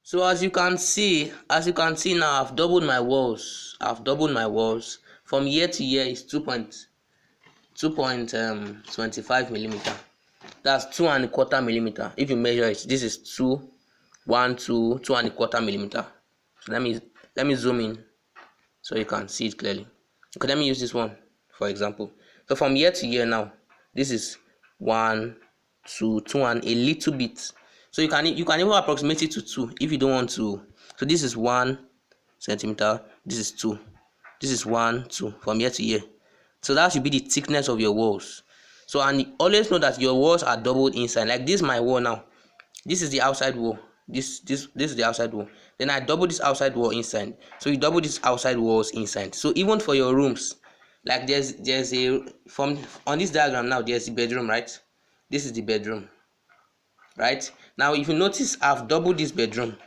So as you can see now, I've doubled my walls. From year to year is 2.25 millimeter. That's 2.25 millimeter. If you measure it, this is 2.25 millimeter. So let me zoom in so you can see it clearly. Okay, let me use this one for example. So from year to year now, this is 1, 2, 2 and a little bit. So you can even approximate it to 2 if you don't want to. So this is 1 centimeter, this is 2, this is 1, 2 from year to year. So that should be the thickness of your walls. So, and always know that your walls are doubled inside. Like this my wall now. This is the outside wall. This is the outside wall. Then I double this outside wall inside. So you double this outside walls inside. So even for your rooms, like there's a from on this diagram now, there's the bedroom, right? This is the bedroom, right? Now if you notice, I've doubled this bedroom.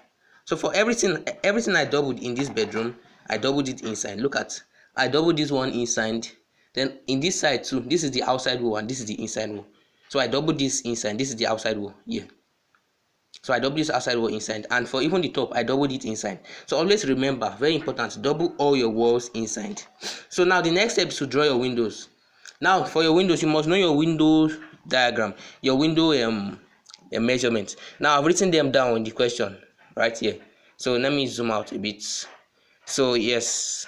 So for everything I doubled in this bedroom, I doubled it inside. Look at, I doubled this one inside. Then in this side too, this is the outside wall and this is the inside wall. So I doubled this inside. This is the outside wall here. So I doubled this outside wall inside, and for even the top, I doubled it inside. So always remember, very important, double all your walls inside. So now the next step is to draw your windows. Now for your windows, you must know your window diagram, your window measurements. Now I've written them down in the question right here. So let me zoom out a bit. So yes.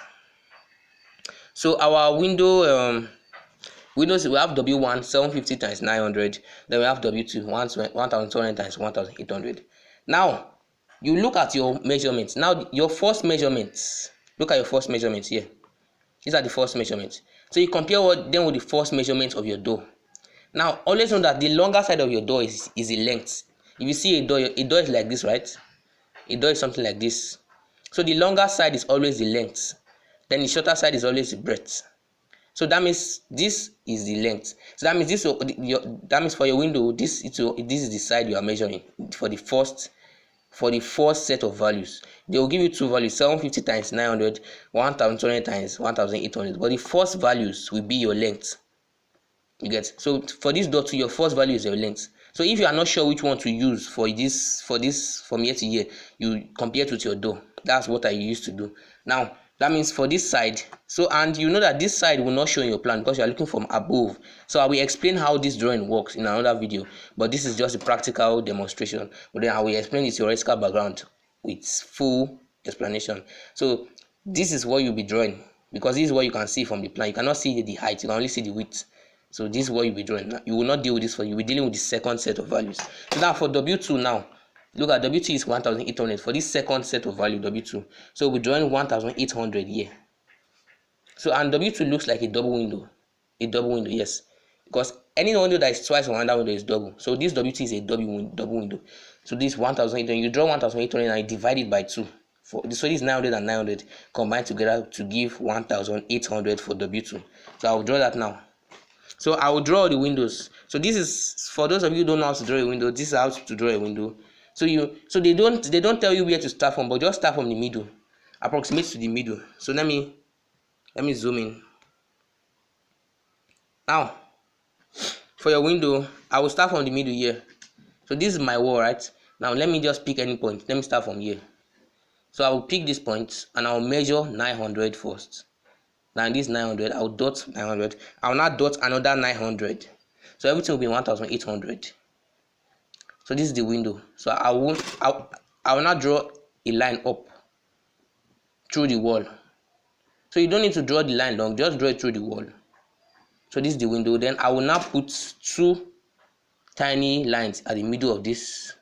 So our windows, we have W1 750 times 900, then we have W2 1200 times 1800. Now you look at your measurements. Now your first measurements, look at your first measurements here. These are the first measurements. So you compare them with the first measurements of your door. Now always know that the longer side of your door is the length. If you see a door is like this, right? A door is something like this. So the longer side is always the length, then the shorter side is always the breadth. So that means this is the length. So that means that means for your window, this is the side you are measuring for the first set of values. They will give you two values: 750 times 900, 1200 times 1800. But the first values will be your length. You get? So for this door, your first value is your length. So if you are not sure which one to use for this from year to year, you compare it with your door. That's what I used to do. Now that means for this side, so, and you know that this side will not show in your plan because you are looking from above. So I will explain how this drawing works in another video, but this is just a practical demonstration. But then I will explain the theoretical background with full explanation. So this is what you'll be drawing, because this is what you can see from the plan. You cannot see the height, you can only see the width. So this is what you'll be drawing. You will not deal with this for you. You'll be dealing with the second set of values. So now for W2 now, look at W2 is 1800 for this second set of value W2. So we're drawing 1800 here. So and W2 looks like a double window. A double window, yes. Because any window that is twice of another window is double. So this W2 is a double window. So this 1800, you draw 1800 and you divide it by 2. So this 900 and 900 combined together to give 1800 for W2. So I'll draw that now. So I will draw the windows. So this is for those of you who don't know how to draw a window. This is how to draw a window. So they don't tell you where to start from, but just start from the middle, approximate to the middle. So let me zoom in. Now for your window, I will start from the middle here. So this is my wall, right? Now let me just pick any point. Let me start from here. So I will pick this point and I will measure 900 first. Now in this 900, I will dot 900. I will now dot another 900. So everything will be 1800. So this is the window. So I will now draw a line up through the wall. So you don't need to draw the line long, just draw it through the wall. So this is the window. Then I will now put two tiny lines at the middle of this.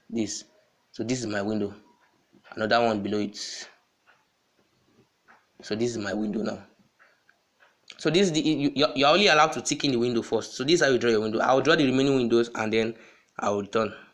So this is my window. Another one below it. So this is my window now. So this is you're only allowed to tick in the window first. So this is how you draw your window. I will draw the remaining windows and then I will turn.